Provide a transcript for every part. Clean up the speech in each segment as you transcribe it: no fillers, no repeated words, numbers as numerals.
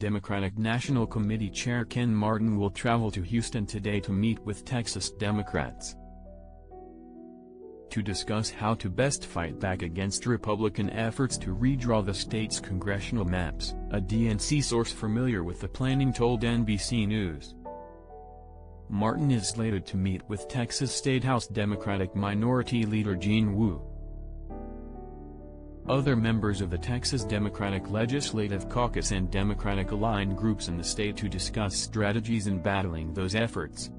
Democratic National Committee Chair Ken Martin will travel to Houston today to meet with Texas Democrats to discuss how to best fight back against Republican efforts to redraw the state's congressional maps, a DNC source familiar with the planning told NBC News. Martin is slated to meet with Texas State House Democratic Minority Leader Gene Wu, other members of the Texas Democratic Legislative Caucus and Democratic-aligned groups in the state to discuss strategies in battling those efforts.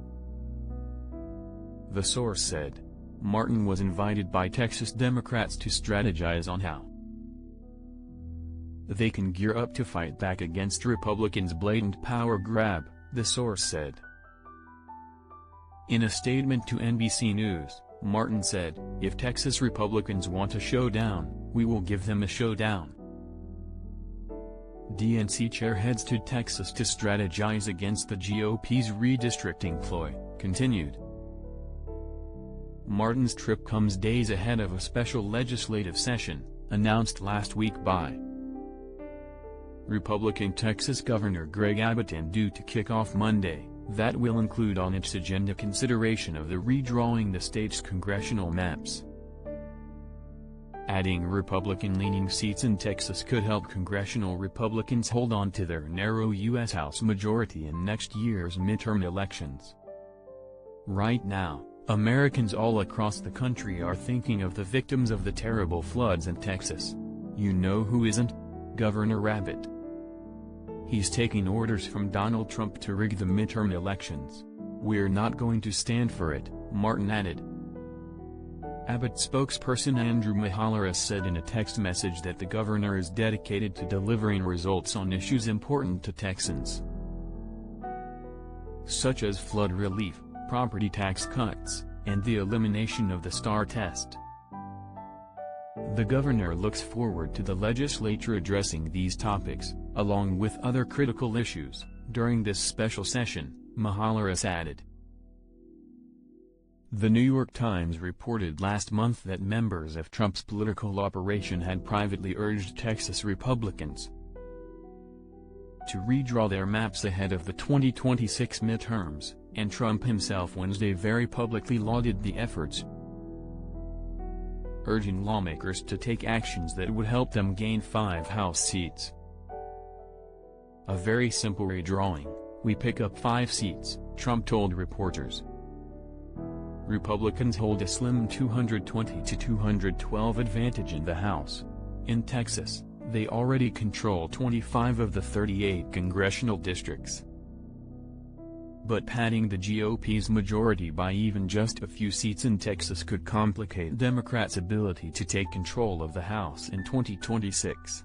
The source said Martin was invited by Texas Democrats to strategize on how they can gear up to fight back against Republicans' blatant power grab, the source said. In a statement to NBC News, Martin said, "If Texas Republicans want a showdown, we will give them a showdown." DNC chair heads to Texas to strategize against the GOP's redistricting ploy, continued. Martin's trip comes days ahead of a special legislative session, announced last week by Republican Texas Governor Greg Abbott and due to kick off Monday, that will include on its agenda consideration of the redrawing the state's congressional maps. Adding Republican-leaning seats in Texas could help congressional Republicans hold on to their narrow U.S. House majority in next year's midterm elections. Right now, Americans all across the country are thinking of the victims of the terrible floods in Texas. You know who isn't? Governor Abbott. He's taking orders from Donald Trump to rig the midterm elections. We're not going to stand for it, Martin added. Abbott spokesperson Andrew Mihaljevic said in a text message that the governor is dedicated to delivering results on issues important to Texans, such as flood relief, property tax cuts, and the elimination of the STAR test. The governor looks forward to the legislature addressing these topics, along with other critical issues, during this special session, Mihaljevic added. The New York Times reported last month that members of Trump's political operation had privately urged Texas Republicans to redraw their maps ahead of the 2026 midterms, and Trump himself Wednesday very publicly lauded the efforts, urging lawmakers to take actions that would help them gain 5 House seats. "A very simple redrawing, we pick up 5 seats," Trump told reporters. Republicans hold a slim 220 to 212 advantage in the House. In Texas, they already control 25 of the 38 congressional districts. But padding the GOP's majority by even just a few seats in Texas could complicate Democrats' ability to take control of the House in 2026.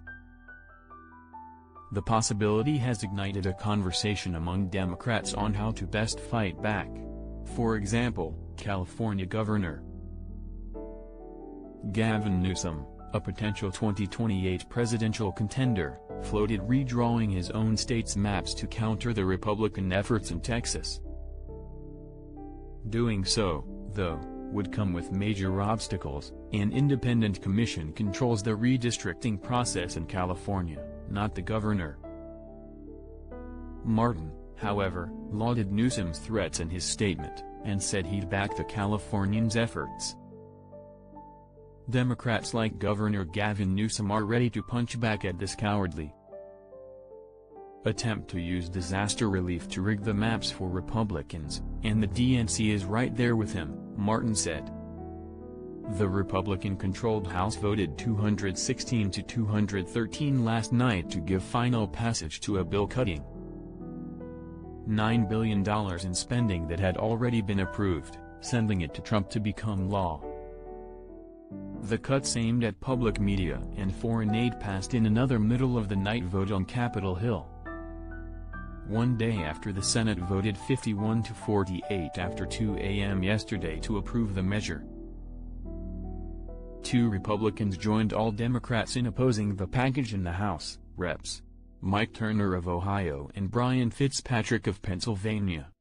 The possibility has ignited a conversation among Democrats on how to best fight back. For example, California Governor Gavin Newsom, a potential 2028 presidential contender, floated redrawing his own state's maps to counter the Republican efforts in Texas. Doing so, though, would come with major obstacles. An independent commission controls the redistricting process in California, not the governor. Martin, however, lauded Newsom's threats in his statement, and said he'd back the Californians' efforts. Democrats like Governor Gavin Newsom are ready to punch back at this cowardly attempt to use disaster relief to rig the maps for Republicans, and the DNC is right there with him, Martin said. The Republican-controlled House voted 216 to 213 last night to give final passage to a bill cutting $9 billion in spending that had already been approved, sending it to Trump to become law. The cuts aimed at public media and foreign aid passed in another middle-of-the-night vote on Capitol Hill, one day after the Senate voted 51 to 48 after 2 a.m. yesterday to approve the measure. 2 Republicans joined all Democrats in opposing the package in the House, Reps. Mike Turner of Ohio and Brian Fitzpatrick of Pennsylvania.